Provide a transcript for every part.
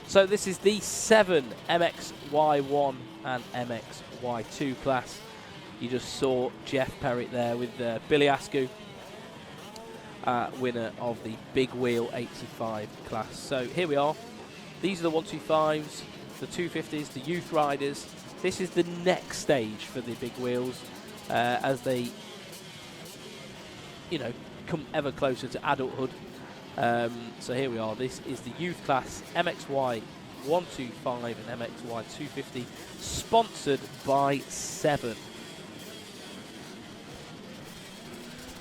So this is the 7 MXY1 and MXY2 class. You just saw Jeff Perrett there with Billy Askew, winner of the big wheel 85 class. So here we are. These are the 125s, the 250s, the youth riders. This is the next stage for the big wheels as they, you know, come ever closer to adulthood. So here we are. This is the youth class MXY 125 and MXY 250, sponsored by 7.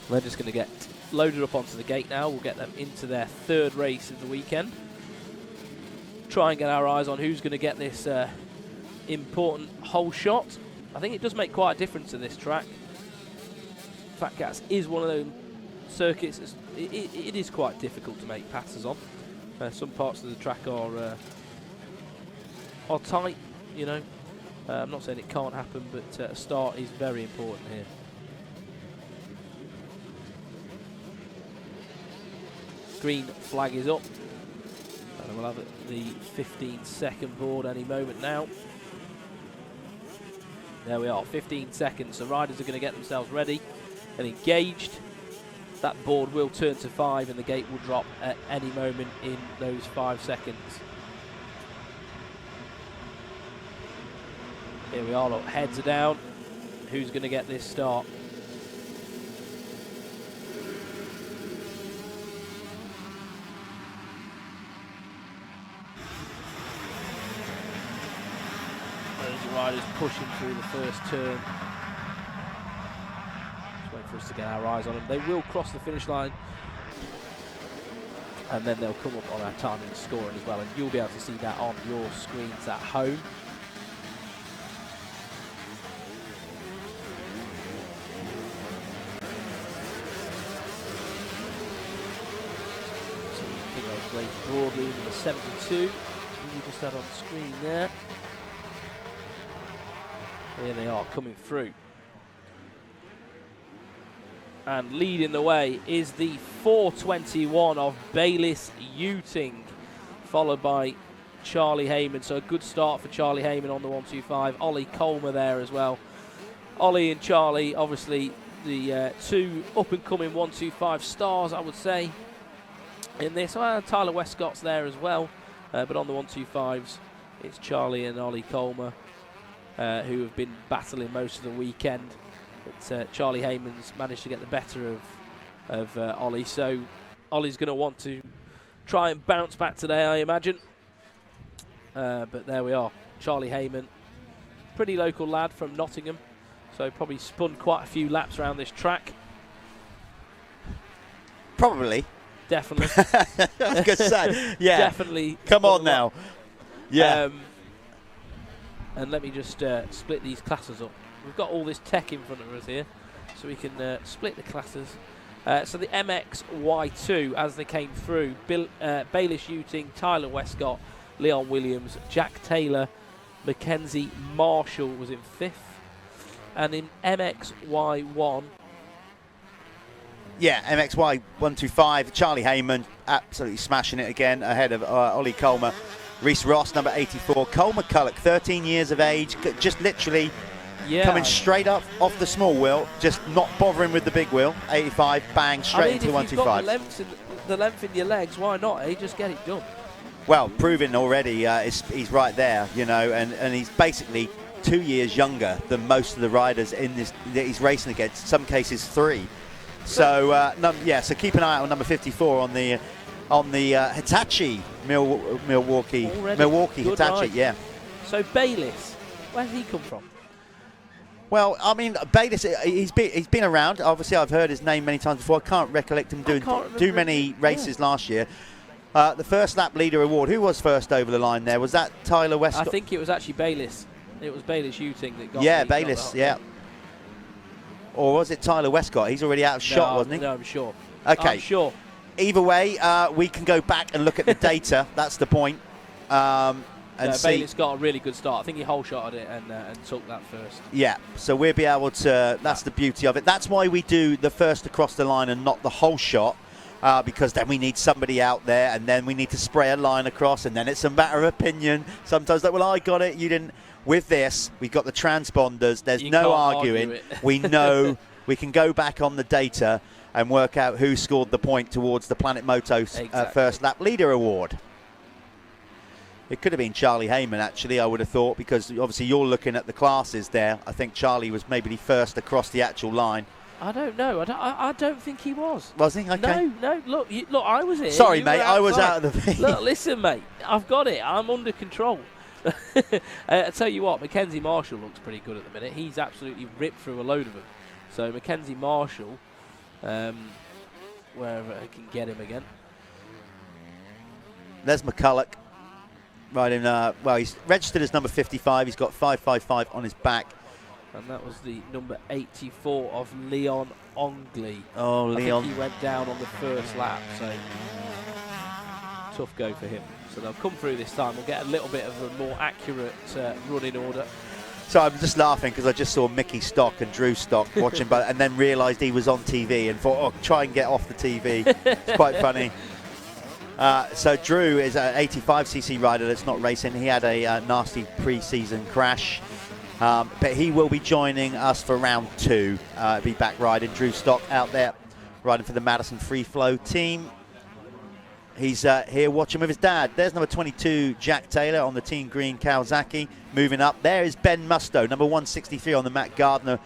We're just going to get loaded up onto the gate now. We'll get them into their 3rd race of the weekend. Try and get our eyes on who's going to get this important hole shot. I think it does make quite a difference in this track. FatCats is one of those circuits. It is quite difficult to make passes on. Some parts of the track are tight, you know. I'm not saying it can't happen, but a start is very important here. Green flag is up, and we'll have the 15-second board any moment now. There we are, 15 seconds. So riders are going to get themselves ready and engaged. That board will turn to 5 and the gate will drop at any moment in those 5 seconds. Here we are, look, heads are down. Who's going to get this start? Riders pushing through the first turn. Just wait for us to get our eyes on them. They will cross the finish line, and then they'll come up on our timing and scoring as well, and you'll be able to see that on your screens at home. So you can go Blake broadly in the 72. You just had on the screen there. Here they are coming through. And leading the way is the 421 of Bayliss Uting, followed by Charlie Heyman. So a good start for Charlie Heyman on the 125. Ollie Colmer there as well. Ollie and Charlie, obviously the 2 up-and-coming 125 stars, I would say, in this. Tyler Westcott's there as well. But on the 125s, it's Charlie and Ollie Colmer, who have been battling most of the weekend. But Charlie Heyman's managed to get the better of Ollie, so Ollie's going to want to try and bounce back today, I imagine. But there we are, Charlie Heyman, pretty local lad from Nottingham, so probably spun quite a few laps around this track. Probably. Definitely. I was going to say, yeah. Definitely. Come on now. Yeah. And let me just split these classes up. We've got all this tech in front of us here, so we can split the classes. So the MXY2, as they came through, Bayliss Uting, Tyler Westcott, Leon Williams, Jack Taylor, Mackenzie Marshall was in 5th. And in MXY1... Yeah, MXY 125, Charlie Heyman absolutely smashing it again ahead of Ollie Colmer. Reese Ross, number 84. Cole McCulloch, 13 years of age, just literally coming straight up off the small wheel, just not bothering with the big wheel. 85, bang, straight into 125. If you've got the length in your legs, why not? Just get it done. Well, proving already, he's right there, you know, and he's basically 2 years younger than most of the riders in this that he's racing against, in some cases 3. So, so keep an eye out on number 54 on the Hitachi Milwaukee Good Hitachi, ride. yeah. So Bayliss, where did he come from? Well, I mean, Bayliss, he's been around. Obviously, I've heard his name many times before. I can't recollect him doing too many races last year. The first lap leader award, who was first over the line there? Was that Tyler Westcott? I think it was actually Bayliss. It was Bayliss Uting that got Bayliss, yeah. Or was it Tyler Westcott? He's already out of shot, wasn't he? No, I'm sure. Okay. I'm sure. Either way, we can go back and look at the data. That's the point. And see. Bayliss got a really good start. I think he whole shotted it and took that first. Yeah, so we'll be able to. That's the beauty of it. That's why we do the first across the line and not the whole shot. because then we need somebody out there, and then we need to spray a line across, and then it's a matter of opinion. Sometimes like, well, I got it, you didn't. With this, we've got the transponders. There's no arguing. We know we can go back on the data and work out who scored the point towards the Planet Moto's first lap leader award. It could have been Charlie Heyman, actually, I would have thought, because obviously you're looking at the classes there. I think Charlie was maybe first across the actual line. I don't know. I don't think he was. Was he? Okay. No. Look, I was here. Sorry, mate. I was out of the thing. Look, listen, mate. I've got it. I'm under control. I tell you what, Mackenzie Marshall looks pretty good at the minute. He's absolutely ripped through a load of them. So Mackenzie Marshall, wherever I can get him again. There's McCulloch. Right in. Well, he's registered as number 55. He's got 555 on his back. And that was the number 84 of Leon Ongley. Oh, Leon. I think he went down on the first lap, so tough go for him. So they'll come through this time. We'll get a little bit of a more accurate running order. So I'm just laughing because I just saw Mickey Stock and Drew Stock watching, and then realised he was on TV and thought, oh, try and get off the TV. It's quite funny. So Drew is an 85cc rider that's not racing. He had a nasty pre-season crash. But he will be joining us for round 2. Be back riding. Drew Stock out there riding for the Madison Free Flow team. He's here watching with his dad. There's number 22, Jack Taylor on the Team Green Kawasaki. Moving up, there is Ben Musto, number 163 on the Matt Gardner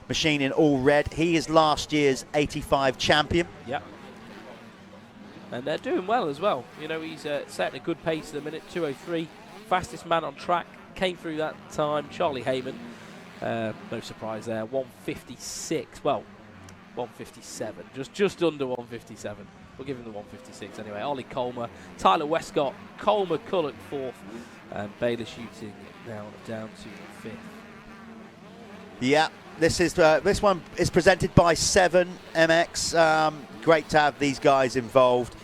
machine in all red. He is last year's 85 champion. Yep. And they're doing well as well. You know, he's setting a good pace at the minute, 2:03. Fastest man on track. Came through that time. Charlie Heyman, no surprise there. 156. Well, 157. Just under 157. We'll give him the 156 anyway. Ollie Colmer, Tyler Westcott, Cole McCulloch 4th, and Baylor Shooting now down to 5th. Yeah, this one is presented by 7MX. Great to have these guys involved.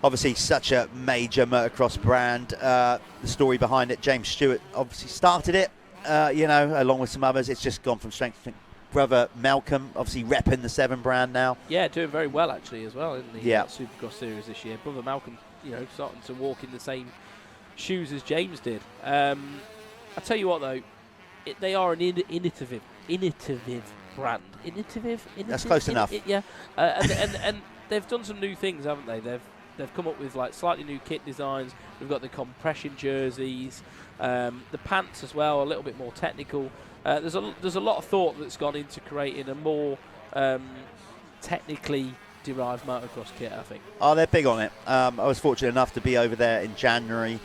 Obviously, such a major motocross brand. The story behind it, James Stewart obviously started it, along with some others. It's just gone from strength to strength. Brother Malcolm, obviously repping the 7 brand now. Yeah, doing very well actually as well in the Supercross series this year. Brother Malcolm, starting to walk in the same shoes as James did. I tell you what though, they are an innovative brand. Innovative? That's close enough. And they've done some new things, haven't they? They've come up with like slightly new kit designs. We've got the compression jerseys, the pants as well, a little bit more technical. There's a lot of thought that's gone into creating a more technically derived motocross kit, I think. Oh, they're big on it. I was fortunate enough to be over there in January.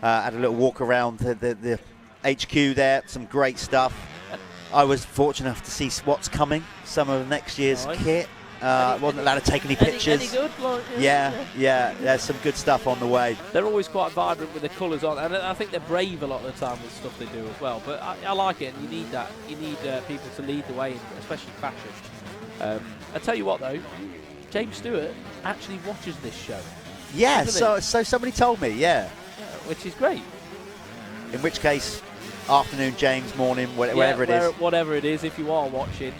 Had a little walk around the HQ there. Some great stuff. I was fortunate enough to see what's coming. Some of next year's kit. Wasn't allowed to take any pictures. Any good? Yeah. There's some good stuff on the way. They're always quite vibrant with the colours on, and I think they're brave a lot of the time with stuff they do as well. But I like it, and you need that. You need people to lead the way, especially fashion. I tell you what, though, James Stewart actually watches this show. Yeah, so somebody told me, which is great. In which case, afternoon, James, morning, whatever it is. Whatever it is, if you are watching,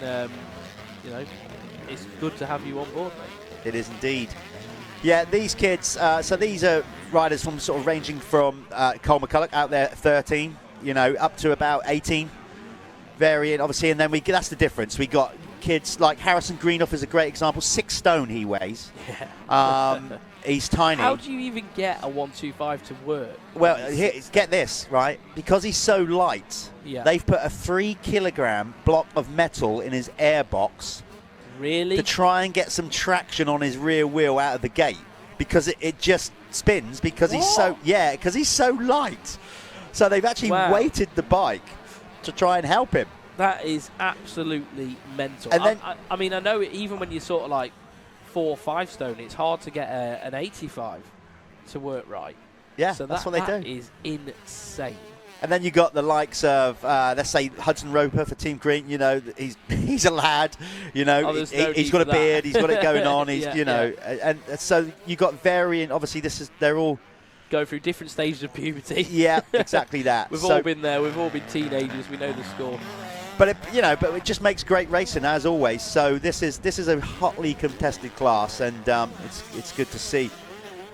it's good to have you on board, mate. It is indeed. Yeah, these kids, so these are riders from sort of ranging from Cole McCulloch out there at 13, up to about 18. Varying, obviously, and then that's the difference. We got kids like Harrison Greenoff is a great example. 6 stone he weighs. Yeah. He's tiny. How do you even get a 125 to work? Well, get this, right? Because he's so light, they've put a 3 kilogram block of metal in his airbox. Really? To try and get some traction on his rear wheel out of the gate, because it just spins because he's so light. So they've actually weighted the bike to try and help him. That is absolutely mental. And then, I mean, I know even when you're sort of like 4 or 5 stone, it's hard to get an 85 to work right. Yeah, so that's what they do. That is insane. And then you got the likes of, let's say, Hudson Roper for Team Green. He's a lad. He's got a beard. He's got it going on. And so you got varying. Obviously, they're all go through different stages of puberty. Yeah, exactly that. We've all been there. We've all been teenagers. We know the score. But it just makes great racing as always. So this is a hotly contested class, and it's good to see.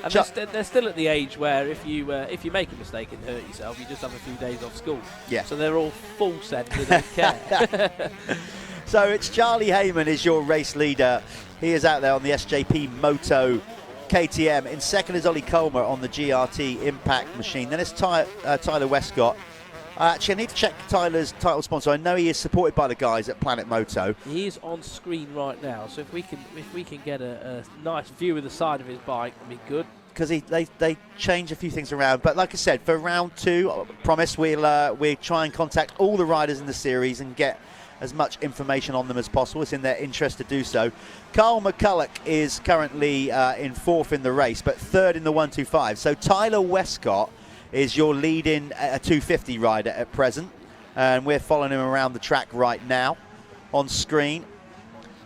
And they're still at the age where if you make a mistake and hurt yourself, you just have a few days off school. Yeah. So they're all full send with care. So it's Charlie Heyman is your race leader. He is out there on the SJP Moto KTM. In second is Ollie Colmer on the GRT Impact machine. Then it's Tyler Westcott. Actually, I need to check Tyler's title sponsor. I know he is supported by the guys at Planet Moto. He is on screen right now, so if we can get a nice view of the side of his bike, it'd be good. Because they change a few things around. But like I said, for round 2, I promise we'll try and contact all the riders in the series and get as much information on them as possible. It's in their interest to do so. Carl McCulloch is currently in 4th in the race, but 3rd in the 125. So Tyler Westcott is your leading 250 rider at present, and we're following him around the track right now on screen.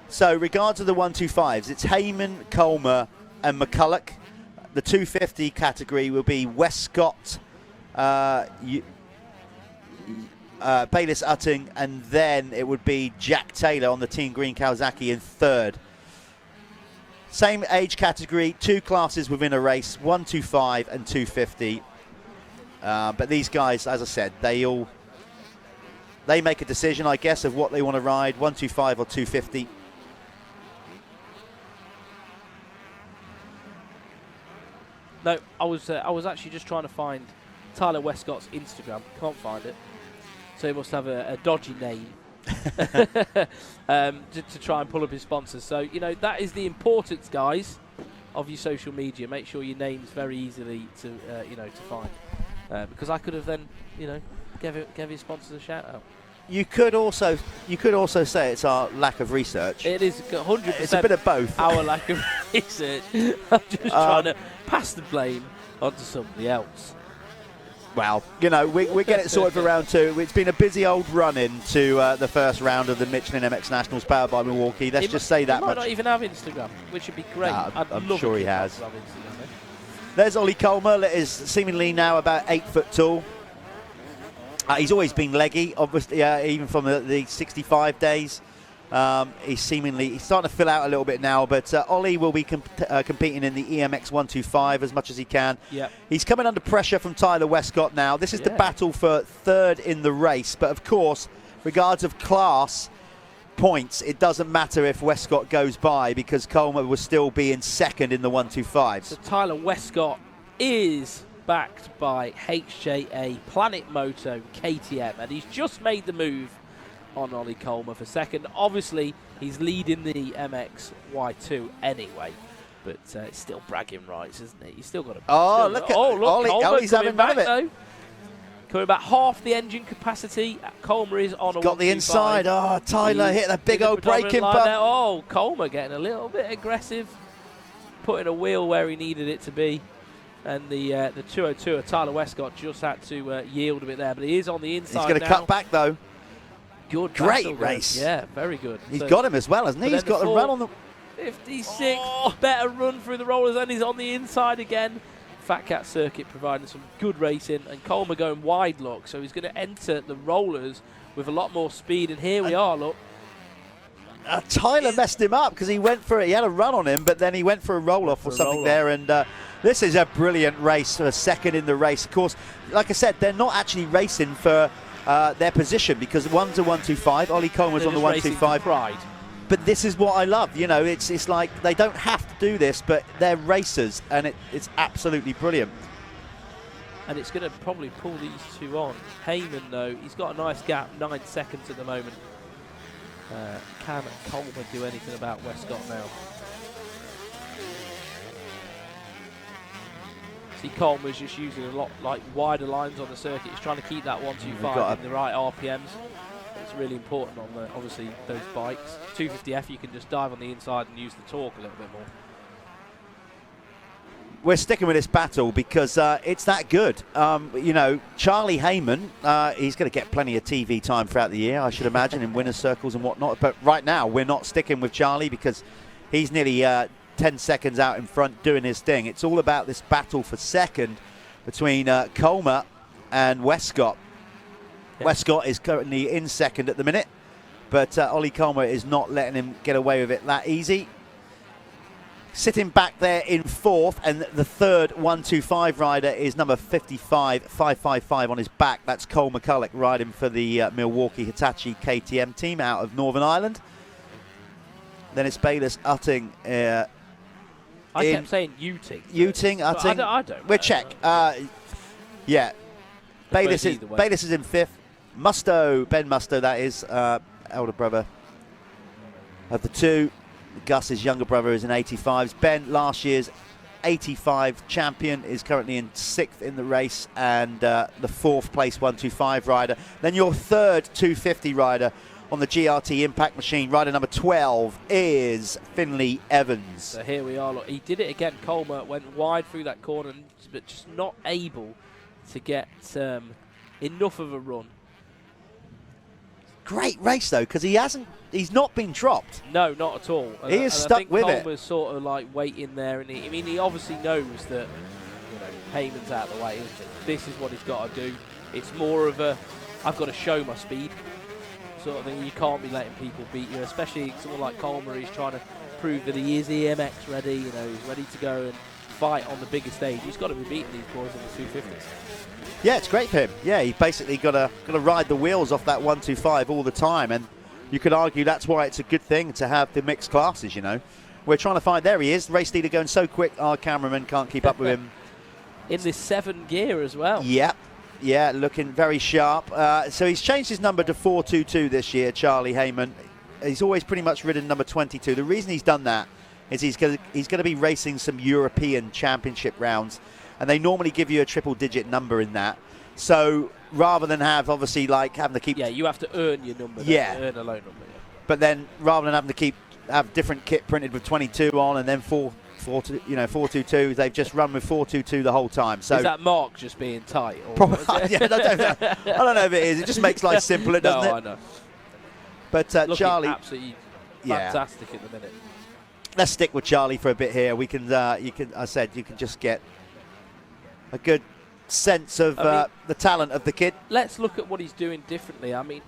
So regards to the 125s, it's Heyman, Colmer and McCulloch. The 250 category will be Westcott, Bayliss Utting, and then it would be Jack Taylor on the Team Green Kawasaki in 3rd. Same age category, 2 classes within a race, 125 and 250. But these guys, as I said, they make a decision, I guess, of what they want to ride, 125 or 250. No, I was actually just trying to find Tyler Westcott's Instagram. Can't find it. So he must have a dodgy name to try and pull up his sponsors. So, that is the importance, guys, of your social media. Make sure your name's very easily to find. Because I could have then, gave his sponsors a shout out. You could also say it's our lack of research. It is 100%. It's a bit of both. Our lack of research. I'm just trying to pass the blame onto somebody else. Well, we get it sorted for round 2. It's been a busy old run into the first round of the Michelin MX Nationals powered by Milwaukee. Let's just say that much. He might not even have Instagram, which would be great. I'm sure he has. Have Instagram, There's Ollie Colmer, that is seemingly now about 8 foot tall. He's always been leggy, obviously, even from the 65 days. He's starting to fill out a little bit now, but Ollie will be competing in the EMX 125 as much as he can. Yep. He's coming under pressure from Tyler Westcott now. This is the battle for 3rd in the race, but of course, regards of class points, it doesn't matter if Westcott goes by because Colmer will still be in 2nd in the 125s. So Tyler Westcott is backed by HJA, Planet Moto, KTM, and he's just made the move on Ollie Colmer for 2nd. Obviously, he's leading the MXY2 anyway, but it's still bragging rights, isn't he? He's still got a... Look, Ollie's having none of it. Though. Coming about half the engine capacity. Colmer is on a got the inside. Oh, Tyler hit a big old braking bump. Oh, Colmer getting a little bit aggressive, putting a wheel where he needed it to be. And the 202 of Tyler Westcott just had to yield a bit there, but he is on the inside. He's going to cut back though. Good, great race. Yeah, very good. He's got him as well, hasn't he? He's got the run on the 56. Better run through the rollers, and he's on the inside again. FatCat circuit providing some good racing, and Colmer going wide look, so he's going to enter the rollers with a lot more speed. And here we are, look. Tyler messed him up because he went for it. He had a run on him, but then he went for a roll-off or something there. And this is a brilliant race for 2nd in the race. Of course, like I said, they're not actually racing for their position because one's a 125. Ollie Colmer's on the 125. Pride. But this is what I love. It's like they don't have to do this, but they're racers, and it's absolutely brilliant. And it's going to probably pull these two on. Heyman, though, he's got a nice gap, 9 seconds at the moment. Can Colmer do anything about Westcott now? See, Colmer's just using a lot wider lines on the circuit. He's trying to keep that 125 in the right RPMs. It's really important on obviously those bikes. 250F, you can just dive on the inside and use the torque a little bit more. We're sticking with this battle because it's that good. Charlie Heyman, he's going to get plenty of TV time throughout the year, I should imagine, in winner's circles and whatnot. But right now, we're not sticking with Charlie because he's nearly 10 seconds out in front doing his thing. It's all about this battle for 2nd between Colmer and Westcott. Yeah. Westcott is currently in second at the minute, but Ollie Colmer is not letting him get away with it that easy. Sitting back there in fourth, and the third 125 rider is number 555 on his back. That's Cole McCulloch riding for the Milwaukee Hitachi KTM team out of Northern Ireland. Then it's Bayliss Utting. I kept saying Uting. Utting. I don't We're know. check. Yeah. Bayliss is in fifth. Ben Musto, that is, elder brother of the two. Gus's younger brother is in 85s. Ben, last year's 85 champion, is currently in sixth in the race, and the fourth place 125 rider. Then your third 250 rider on the GRT Impact machine, rider number 12, is Finley Evans. So here we are. Look, he did it again. Colmer went wide through that corner, but just not able to get enough of a run. Great race though, because he's not been dropped. No, not at all. He is stuck with it. Colmer's sort of like waiting there, and he obviously knows that Heyman's out of the way. This is what he's got to do. It's more of a, I've got to show my speed sort of thing. You can't be letting people beat you, especially someone like Colmer. He's trying to prove that he is EMX ready. He's ready to go and fight on the bigger stage. He's got to be beating these boys in the 250s. Yeah, it's great for him. Yeah, he basically got to ride the wheels off that 125 all the time, and you could argue that's why it's a good thing to have the mixed classes. We're trying to find. There he is, race leader, going so quick our cameraman can't keep up with him. In this 7 gear as well. Yep. Yeah, looking very sharp. So he's changed his number to 422 this year, Charlie Heyman. He's always pretty much ridden number 22. The reason he's done that is he's going to be racing some European Championship rounds, and they normally give you a triple-digit number in that. So rather than have, obviously, like having to keep... Yeah, you have to earn your number. Yeah. Earn a low number, yeah. But then rather than having to have different kit printed with 22 on and then 422, they've just run with 422 the whole time. So is that mark just being tight? Or probably, yeah, I don't know if it is. It just makes life simpler, doesn't it? No, I know. But Charlie, absolutely fantastic at the minute. Let's stick with Charlie for a bit here. We can, you can just get a good sense of the talent of the kid. Let's look at what he's doing differently. I mean,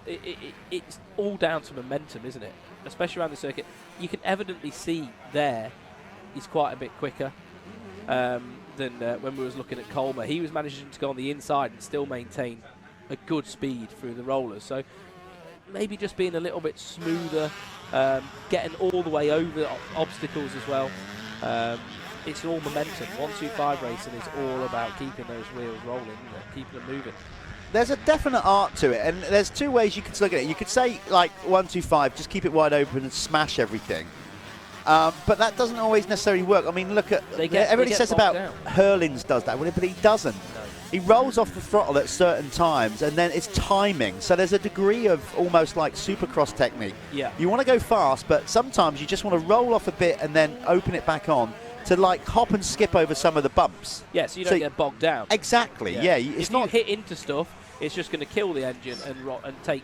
it's all down to momentum, isn't it? Especially around the circuit. You can evidently see there he's quite a bit quicker than when we was looking at Colmer. He was managing to go on the inside and still maintain a good speed through the rollers. So maybe just being a little bit smoother, getting all the way over obstacles as well. It's all momentum. 125 racing is all about keeping those wheels rolling, keeping them moving. There's a definite art to it, and there's two ways you could look at it. You could say, like, 125, just keep it wide open and smash everything. But that doesn't always necessarily work. I mean, look at... everybody says about Hurlings does that, but he doesn't. No. He rolls off the throttle at certain times, and then it's timing. So there's a degree of almost like supercross technique. Yeah. You want to go fast, but sometimes you just want to roll off a bit and then open it back on to, like, hop and skip over some of the bumps. Yeah, so you don't get bogged down. Exactly, yeah. If you hit into stuff, it's just going to kill the engine and take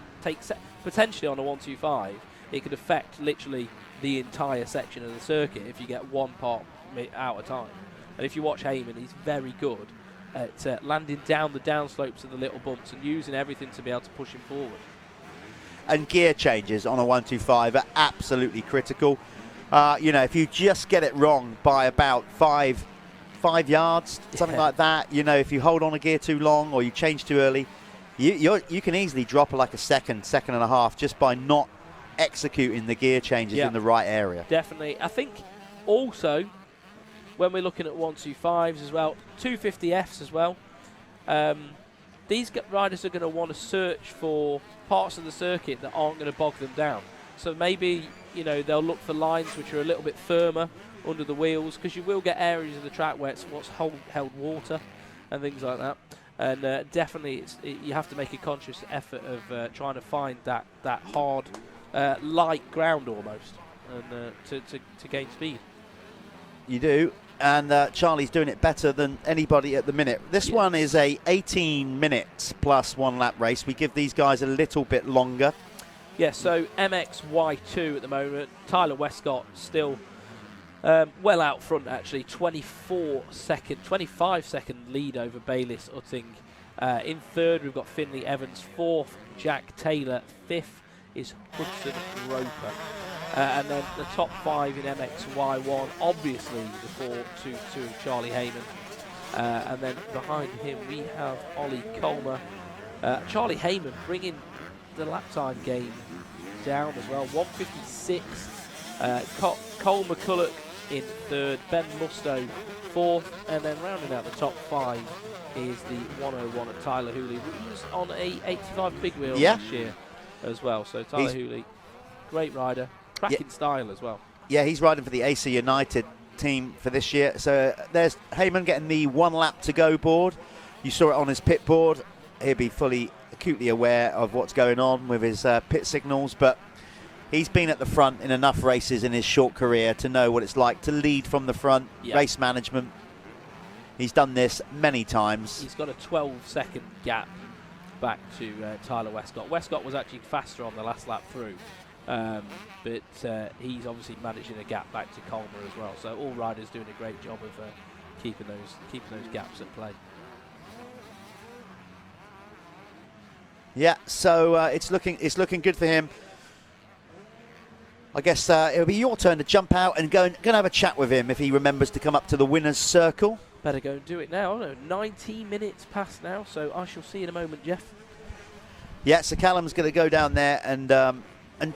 potentially on a 125. It could affect literally the entire section of the circuit if you get one part out of time. And if you watch Heyman, he's very good at landing down the downslopes of the little bumps and using everything to be able to push him forward. And gear changes on a 125 are absolutely critical. If you just get it wrong by about five yards, something like that, if you hold on a gear too long or you change too early, you can easily drop like a second and a half just by not executing the gear changes in the right area. Definitely. I think also when we're looking at 125s as well, 250Fs as well, these riders are going to want to search for parts of the circuit that aren't going to bog them down. So maybe they'll look for lines which are a little bit firmer under the wheels, because you will get areas of the track where it's held water and things like that. And definitely you have to make a conscious effort of trying to find that hard, light ground almost, and to gain speed. You do, and Charlie's doing it better than anybody at the minute. This one is a 18 minutes plus 1 lap race. We give these guys a little bit longer. Yeah, so MXY2 at the moment. Tyler Westcott still well out front, actually. 25 second lead over Bayliss Utting. In third, we've got Finley Evans. Fourth, Jack Taylor. Fifth is Hudson Roper. And then the top 5 in MXY1, obviously the 4-2-2 Charlie Heyman. And then behind him we have Ollie Colmer. Charlie Heyman bringing the lap time game down as well, 156. Cole McCulloch in third, Ben Musto fourth, and then rounding out the top 5 is the 101 of Tyler Hooley, who was on a 85 big wheel last year as well. So Tyler Hooley, great rider, cracking style as well. Yeah, he's riding for the AC United team for this year. So there's Heyman getting the 1 lap to go board. You saw it on his pit board. He'll be acutely aware of what's going on with his pit signals, but he's been at the front in enough races in his short career to know what it's like to lead from the front, race management. He's done this many times. He's got a 12-second gap back to Tyler Westcott. Westcott was actually faster on the last lap through, but he's obviously managing a gap back to Colmer as well. So all riders doing a great job of keeping those gaps at play. Yeah, so it's looking good for him. I guess it'll be your turn to jump out and go and have a chat with him if he remembers to come up to the winner's circle. Better go and do it now. No, 90 minutes past now, so I shall see you in a moment, Jeff. Yeah, so Callum's going to go down there and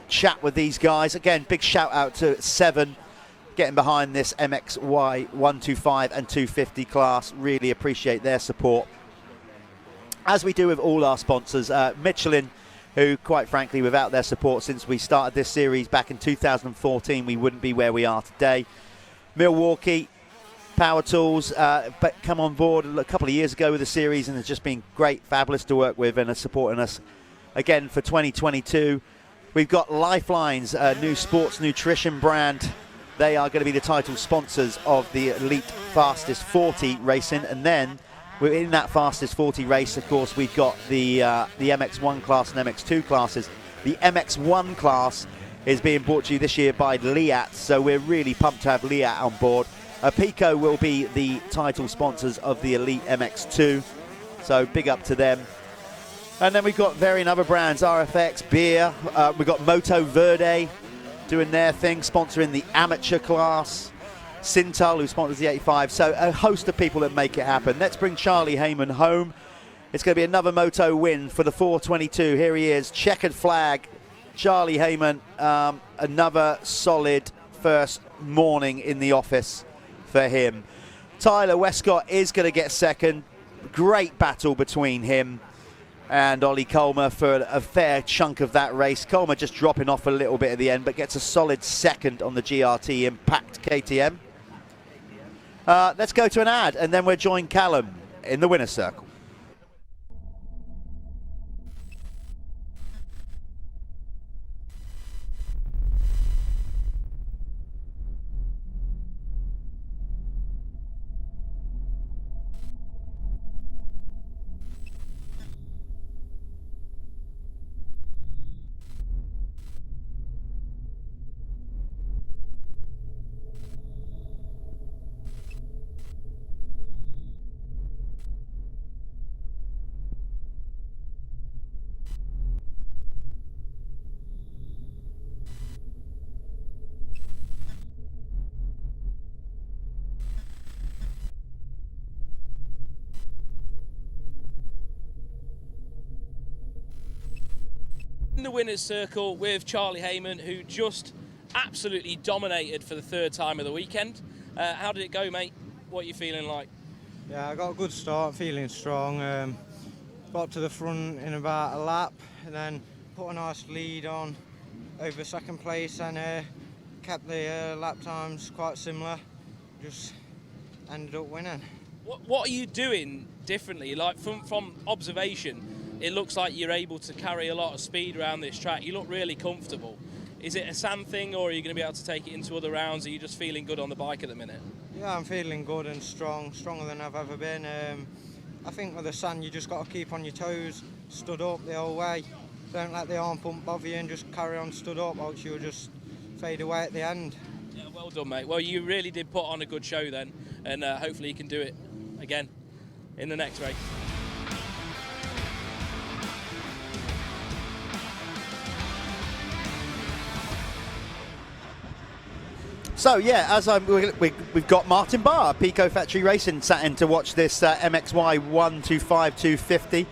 chat with these guys. Again, big shout out to 7 getting behind this MXY 125 and 250 class. Really appreciate their support. As we do with all our sponsors, Michelin, who, quite frankly, without their support since we started this series back in 2014, we wouldn't be where we are today. Milwaukee, Power Tools, but come on board a couple of years ago with the series and has just been great, fabulous to work with and are supporting us again for 2022. We've got Lifelines, a new sports nutrition brand. They are going to be the title sponsors of the Elite Fastest 40 racing, and then within that Fastest 40 race, of course, we've got the MX1 class and MX2 classes. The MX1 class is being brought to you this year by Liat, so we're really pumped to have Liat on board. Pico will be the title sponsors of the Elite MX2, so big up to them. And then we've got varying other brands, RFX, Beer, we've got Moto Verde doing their thing, sponsoring the amateur class. Sintal, who sponsors the 85, so a host of people that make it happen. Let's bring Charlie Heyman home. It's going to be another Moto win for the 422. Here he is, checkered flag. Charlie Heyman, another solid first morning in the office for him. Tyler Westcott is going to get second. Great battle between him and Ollie Colmer for a fair chunk of that race. Colmer just dropping off a little bit at the end, but gets a solid second on the GRT Impact KTM. Let's go to an ad, and then we'll join Callum in the winner's circle. In the winner's circle with Charlie Heyman, who just absolutely dominated for the 3rd time of the weekend. How did it go, mate? What are you feeling like? Yeah, I got a good start, feeling strong. Got to the front in about a lap and then put a nice lead on over 2nd place and kept the lap times quite similar. Just ended up winning. What are you doing differently? Like from observation, it looks like you're able to carry a lot of speed around this track. You look really comfortable. Is it a sand thing, or are you going to be able to take it into other rounds? Are you just feeling good on the bike at the minute? Yeah, I'm feeling good and strong, stronger than I've ever been. I think with the sand, you just got to keep on your toes, stood up the whole way. Don't let the arm pump bother you and just carry on stood up, else you'll just fade away at the end. Yeah, well done, mate. Well, you really did put on a good show then, and hopefully you can do it again in the next race. So yeah, we've got Martin Barr, Pico Factory Racing, sat in to watch this MXY1 250.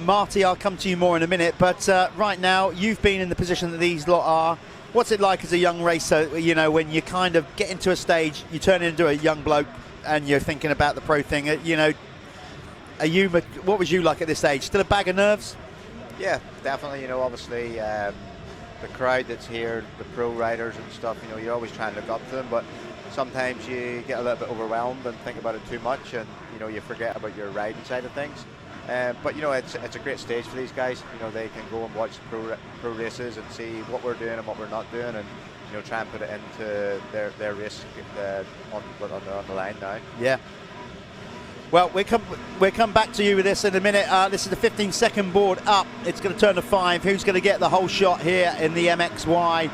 Marty, I'll come to you more in a minute, but right now you've been in the position that these lot are. What's it like as a young racer, you know, when you kind of get into a stage, you turn into a young bloke and you're thinking about the pro thing, you know, what was you like at this age? Still a bag of nerves? Yeah, definitely. You know, obviously the crowd that's here, the pro riders and stuff, you know, you're always trying to look up to them, but sometimes you get a little bit overwhelmed and think about it too much, and you know, you forget about your riding side of things. But you know, it's a great stage for these guys. You know, they can go and watch pro races and see what we're doing and what we're not doing, and you know, try and put it into their race on the line now. Yeah. Well, we'll come back to you with this in a minute. This is the 15-second board up. It's going to turn to 5. Who's going to get the whole shot here in the MXY?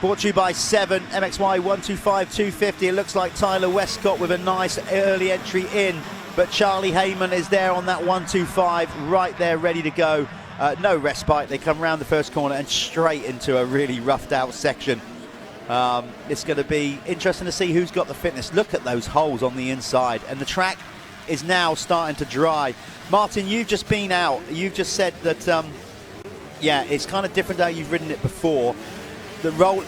Brought to you by 7, MXY 125 250. It looks like Tyler Westcott with a nice early entry in, but Charlie Heyman is there on that 125, right there, ready to go. No respite. They come around the first corner and straight into a really roughed out section. It's going to be interesting to see who's got the fitness. Look at those holes on the inside, and the track is now starting to dry. Martin, you've just been out. You've just said that, yeah, it's kind of different how you've ridden it before. The roll,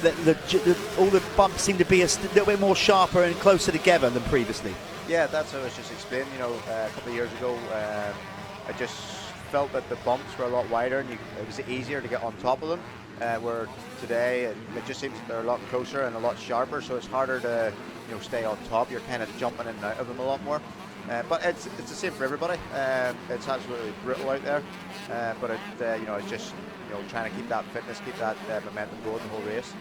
all the bumps seem to be a little bit more sharper and closer together than previously. Yeah, that's what I was just explaining. You know, a couple of years ago, I just felt that the bumps were a lot wider and it was easier to get on top of them. Where today it just seems that they're a lot closer and a lot sharper, so it's harder to, you know, stay on top. You're kind of jumping in and out of them a lot more. But it's the same for everybody. It's absolutely brutal out there. But you know, it's just, you know, trying to keep that fitness, keep that momentum going the whole race.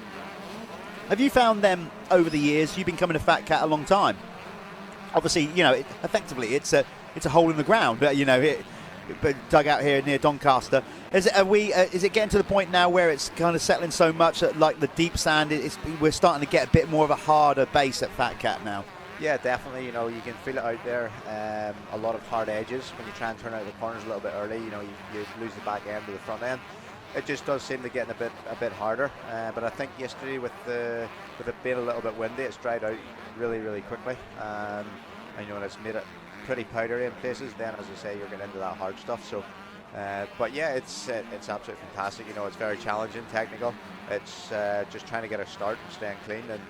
Have you found them over the years? You've been coming to FatCat a long time. Obviously, you know, effectively it's a hole in the ground, but you know, but dug out here near Doncaster. Is it getting to the point now where it's kind of settling so much that, like, the deep sand, we're starting to get a bit more of a harder base at FatCat now? Yeah, definitely. You know, you can feel it out there. A lot of hard edges when you try and turn out the corners a little bit early. You know, you lose the back end to the front end. It just does seem to get a bit harder. But I think yesterday with it being a little bit windy, it's dried out really quickly. And you know, and it's made it pretty powdery in places. Then, as I say, you're getting into that hard stuff. So, but yeah, it's absolutely fantastic. You know, it's very challenging, technical. It's just trying to get a start and staying clean. And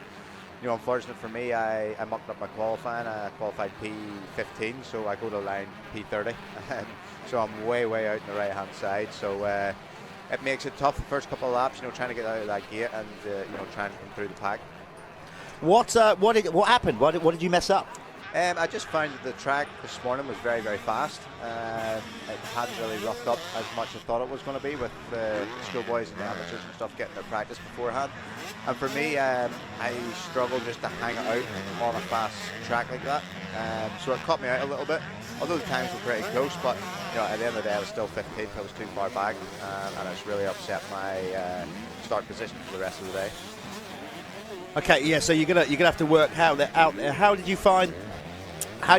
you know, unfortunate for me, I mucked up my qualifying. I qualified P15, so I go to line P30. So I'm way out on the right-hand side. So it makes it tough the first couple of laps. You know, trying to get out of that gate and you know, trying to come through the pack. What happened? What did you mess up? I just found that the track this morning was very fast. It hadn't really roughed up as much as I thought it was going to be, with the schoolboys and the amateurs and stuff getting their practice beforehand. And for me, I struggled just to hang it out on a fast track like that. So it caught me out a little bit. Although the times were pretty close, but you know, at the end of the day, I was still 15th. I was too far back, and it's really upset my start position for the rest of the day. Okay, yeah. So you're gonna have to work out there. How do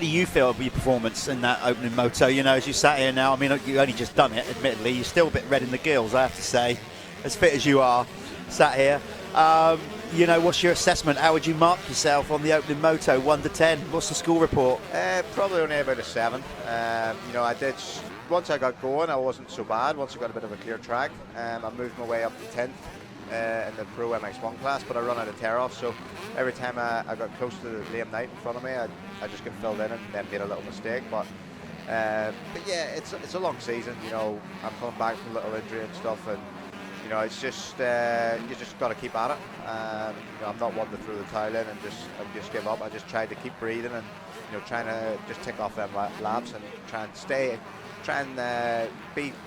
you feel about your performance in that opening moto? You know, as you sat here now, I mean, you only just done it, admittedly. You're still a bit red in the gills, I have to say, as fit as you are, sat here. You know, what's your assessment? How would you mark yourself on the opening moto, 1 to 10? What's the score report? Probably only about a 7. You know, once I got going, I wasn't so bad. Once I got a bit of a clear track, I moved my way up to 10th. In the Pro MX1 class, but I run out of tear off, so every time I got close to the Liam Knight in front of me, I just get filled in and then made a little mistake. But yeah, it's a long season. You know, I'm coming back from a little injury and stuff, and you know, it's just you just got to keep at it. You know, I'm not one to throw the towel in and just give up. I just tried to keep breathing and, you know, trying to just tick off them laps and try and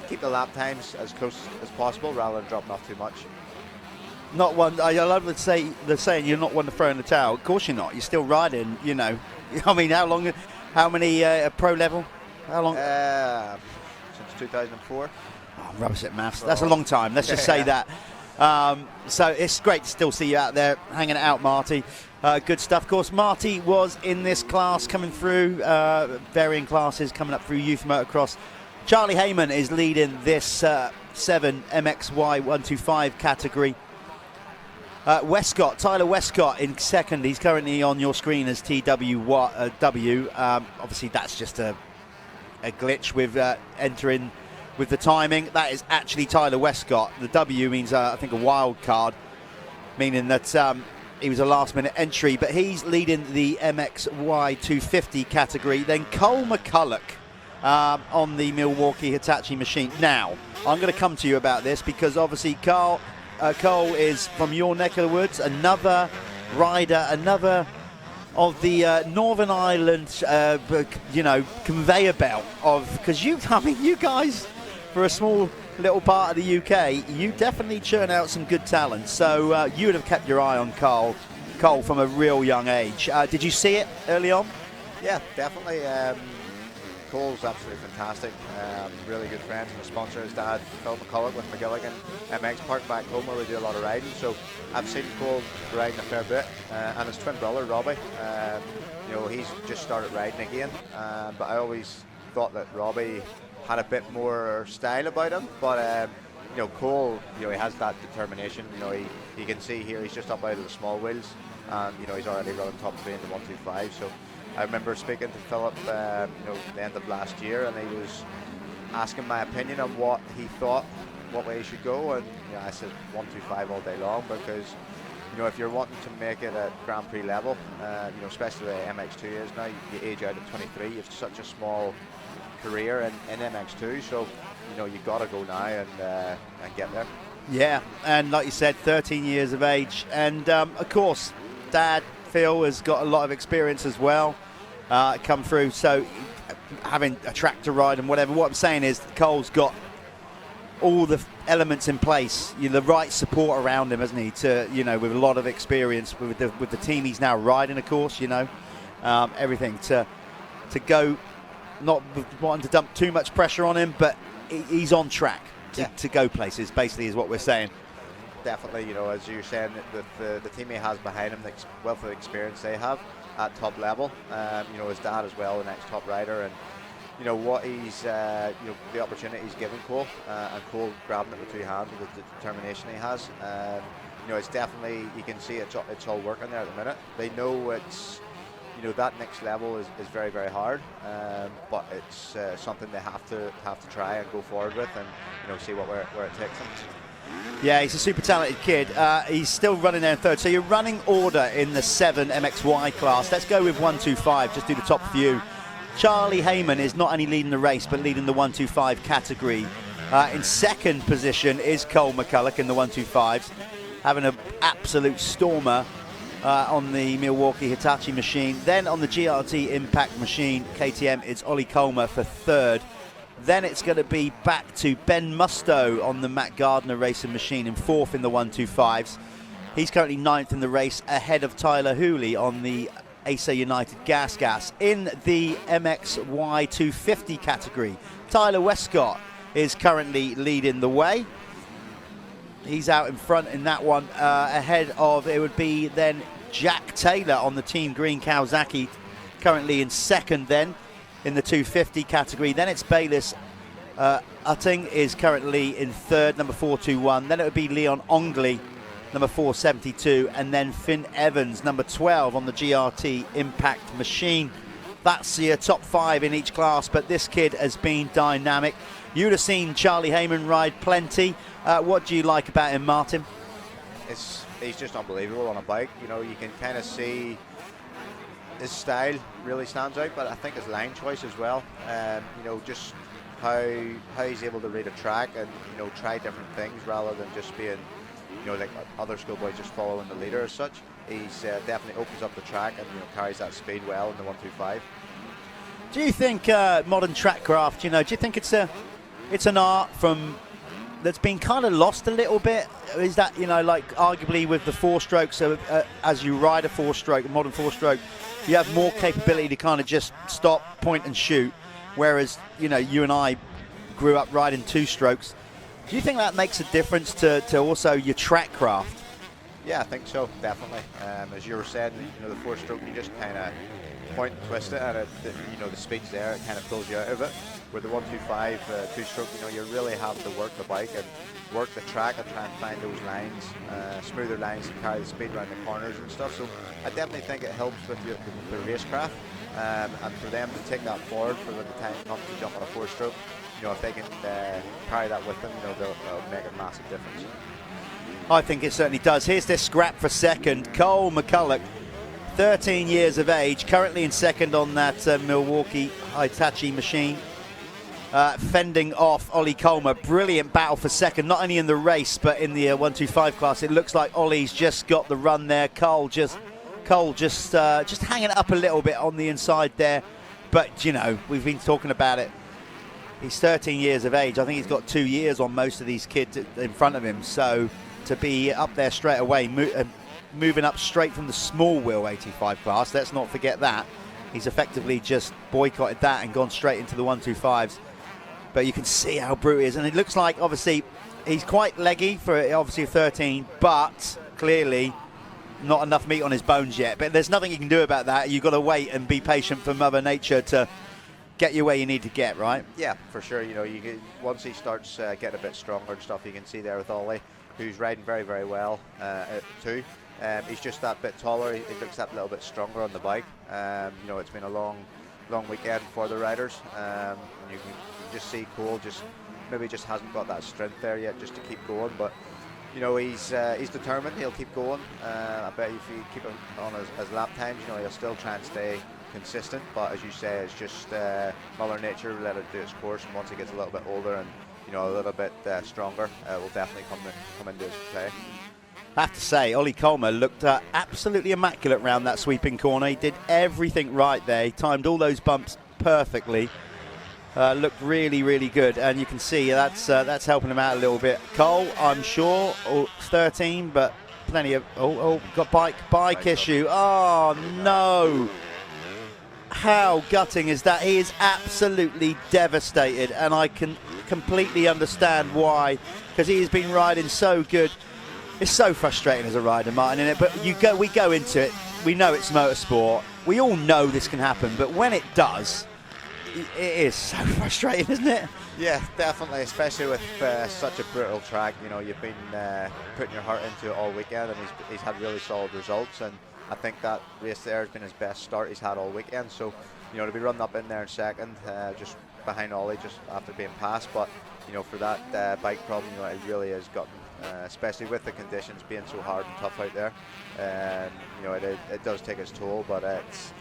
keep the lap times as close as possible rather than dropping off too much. Not one. I love the saying you're not one to throw in the towel. Of course you're not. You're still riding. You know. I mean, how long? How many pro level? How long? Since 2004. Oh, I'm rubbish at maths. That's a long time. Let's just say that. So it's great to still see you out there hanging it out, Marty. Good stuff. Of course, Marty was in this class coming through varying classes coming up through youth motocross. Charlie Heyman is leading this 7 MXY 125 category. Westcott, Tyler Westcott in second. He's currently on your screen as TW. Obviously, that's just a glitch with entering with the timing. That is actually Tyler Westcott. The W means, I think, a wild card, meaning that he was a last-minute entry, but he's leading the MXY250 category. Then Cole McCulloch on the Milwaukee Hitachi machine. Now, I'm going to come to you about this because obviously Cole is from your neck of the woods, another rider, another of the Northern Ireland, conveyor belt of, because you guys, for a small little part of the UK, you definitely churn out some good talent. So you would have kept your eye on Cole from a real young age. Did you see it early on? Yeah, definitely. Cole's absolutely fantastic. Really good friends and a sponsor. His dad, Phil McCulloch with McGilligan MX Parc back home where we do a lot of riding. So I've seen Cole riding a fair bit, and his twin brother Robbie. He's just started riding again. But I always thought that Robbie had a bit more style about him. But Cole, he has that determination. You can see here he's just up out of the small wheels, and he's already running top 3 in the 125. So I remember speaking to Philip, the end of last year, and he was asking my opinion on what he thought, what way he should go, and I said 125 all day long, because if you're wanting to make it at Grand Prix level, especially the MX2 is now, you age out at 23. You have such a small career in MX2, so you've got to go now and get there. Yeah, and like you said, 13 years of age, and of course, Dad Phil has got a lot of experience as well, come through. So having a track to ride and whatever. What I'm saying is Cole's got all the elements in place, the right support around him, hasn't he? To with a lot of experience with the team he's now riding, of course. Everything to go, not wanting to dump too much pressure on him, but he's on track to go places. Basically, is what we're saying. Definitely, as you're saying, with the team he has behind him, the wealth of experience they have at top level. His dad as well, the next top rider, and what he's, the opportunity he's given Cole, and Cole grabbing it with 2 hands with the determination he has. It's definitely, you can see it's all working there at the minute. They know it's, that next level is very, very hard, but it's something they have to try and go forward with, and see where it takes them. Yeah, he's a super talented kid. He's still running there in third. So you're running order in the 7 MXY class. Let's go with 125, just do the top few. Charlie Heyman is not only leading the race, but leading the 125 category. In second position is Cole McCulloch in the 125s, having an absolute stormer on the Milwaukee Hitachi machine. Then on the GRT Impact machine, KTM, it's Ollie Comer for third. Then it's going to be back to Ben Musto on the Matt Gardner racing machine in fourth in the 125s. He's currently ninth in the race, ahead of Tyler Hooley on the ASA United Gas. In the MXY 250 category, Tyler Westcott is currently leading the way. He's out in front in that one, ahead of, it would be then Jack Taylor on the Team Green Kawasaki, currently in second then. In the 250 category, then it's Bayliss Utting is currently in third, number 421. Then it would be Leon Ongley, number 472, and then Finn Evans, number 12 on the GRT Impact machine. That's your top 5 in each class, but this kid has been dynamic. You'd have seen Charlie Heyman ride plenty. What do you like about him, Martin? He's just unbelievable on a bike. You can kind of see his style really stands out, but I think his line choice as well. Just how he's able to read a track and try different things rather than just being like other schoolboys just following the leader as such. He's definitely opens up the track and carries that speed well in the 125. Do you think modern track craft? Do you think it's an art that's been kind of lost a little bit? Is that like arguably with the 4-stroke? So as you ride a 4-stroke, a modern 4-stroke, you have more capability to kind of just stop, point and shoot, whereas you and I grew up riding 2-strokes. Do you think that makes a difference to also your track craft? Yeah, I think so, definitely. As you were saying, the 4-stroke, you just kind of point and twist it, and the speed's there, it kind of pulls you out of it. Where the 125 two-stroke, you know, you really have to work the bike and work the track and try and find those lines, smoother lines to carry the speed around the corners and stuff. So I definitely think it helps with the racecraft, and for them to take that forward for when the time comes to jump on a 4-stroke, you know, if they can carry that with them, you know, they'll make a massive difference. I think it certainly does. Here's this scrap for second. Cole McCulloch, 13 years of age, currently in second on that Milwaukee Hitachi machine. Fending off Ollie Coleman. Brilliant battle for second, not only in the race but in the 125 class. It looks like Ollie's just got the run there. Cole just hanging it up a little bit on the inside there. But, you know, we've been talking about it. He's 13 years of age. I think he's got 2 years on most of these kids in front of him. So to be up there straight away, moving up straight from the small wheel 85 class, let's not forget that. He's effectively just boycotted that and gone straight into the 125s. But you can see how brutal he is. And it looks like, obviously, he's quite leggy for obviously 13, but clearly not enough meat on his bones yet. But there's nothing you can do about that. You've got to wait and be patient for Mother Nature to get you where you need to get, right? Yeah, for sure. You know, once he starts getting a bit stronger and stuff, you can see there with Ollie, who's riding very, very well too. He's just that bit taller. He looks that little bit stronger on the bike. You know, it's been a long weekend for the riders. You can just see Cole maybe just hasn't got that strength there yet just to keep going, but you know, he's determined. He'll keep going. I bet if you keep him on his lap times, you know, he'll still try and stay consistent, but as you say, it's just Mother Nature, let it do its course, and once he gets a little bit older and, you know, a little bit stronger, will definitely come into his play. I have to say, Ollie Coleman looked absolutely immaculate round that sweeping corner. He did everything right there. He timed all those bumps perfectly. Looked really, really good, and you can see that's helping him out a little bit. Cole, I'm sure, 13, but plenty of got bike issue. Oh no! How gutting is that? He is absolutely devastated, and I can completely understand why, because he has been riding so good. It's so frustrating as a rider, Martin, isn't it? But we go into it. We know it's motorsport. We all know this can happen, but when it does, it is so frustrating, isn't it? Yeah, definitely, especially with such a brutal track. You know, you've been putting your heart into it all weekend, and he's had really solid results, and I think that race there has been his best start he's had all weekend. So, you know, to be running up in there in second, just behind Ollie, just after being passed, but, you know, for that bike problem, you know, it really has gotten, especially with the conditions being so hard and tough out there, you know, it does take its toll, but it's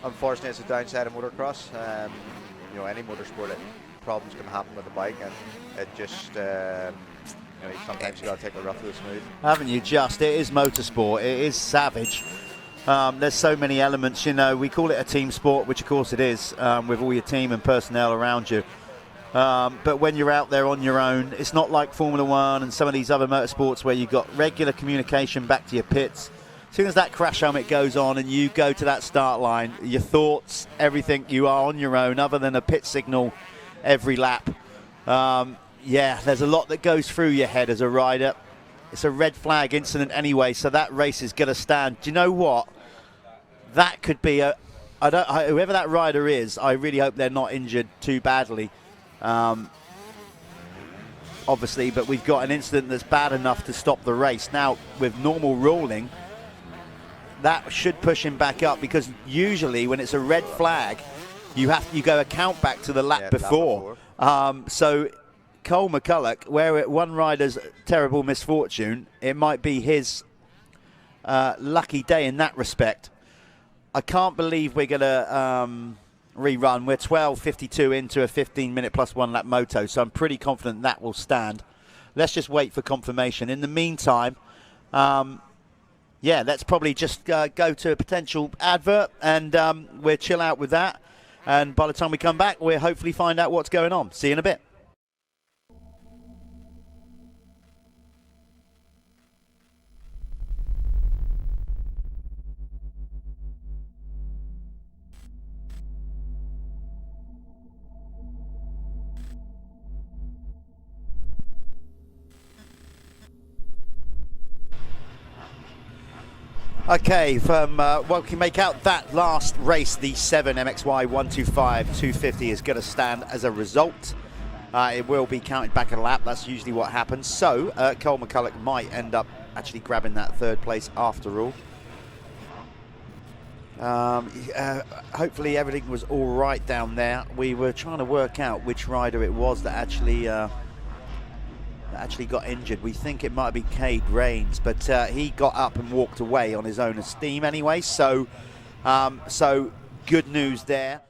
unfortunately, it's a downside of motocross. You know, any motorsport, problems can happen with the bike, and it just, you know, sometimes you got to take the rough with the smooth. Haven't you just? It is motorsport. It is savage. There's so many elements. You know, we call it a team sport, which of course it is, with all your team and personnel around you. But when you're out there on your own, it's not like Formula One and some of these other motorsports where you've got regular communication back to your pits. As soon as that crash helmet goes on and you go to that start line, your thoughts, everything, you are on your own other than a pit signal every lap. Yeah, there's a lot that goes through your head as a rider. It's a red flag incident anyway, so that race is going to stand. Do you know what? That could be whoever that rider is, I really hope they're not injured too badly. Obviously, but we've got an incident that's bad enough to stop the race. Now, with normal ruling, that should push him back up, because usually when it's a red flag, you go a count back to the lap before. So Cole McCulloch, where one rider's terrible misfortune, it might be his lucky day in that respect. I can't believe we're going to rerun. We're 12:52 into a 15-minute plus 1 lap moto, so I'm pretty confident that will stand. Let's just wait for confirmation. In the meantime, yeah, let's probably just go to a potential advert, and we'll chill out with that. And by the time we come back, we'll hopefully find out what's going on. See you in a bit. Okay, from what we can make out, that last race, the 7 MXY 125 250 is going to stand as a result. It will be counted back a lap. That's usually what happens. So Cole McCulloch might end up actually grabbing that 3rd place after all. Hopefully everything was all right down there. We were trying to work out which rider it was that actually got injured. We think it might be Cade Rains, but he got up and walked away on his own steam anyway. So good news there.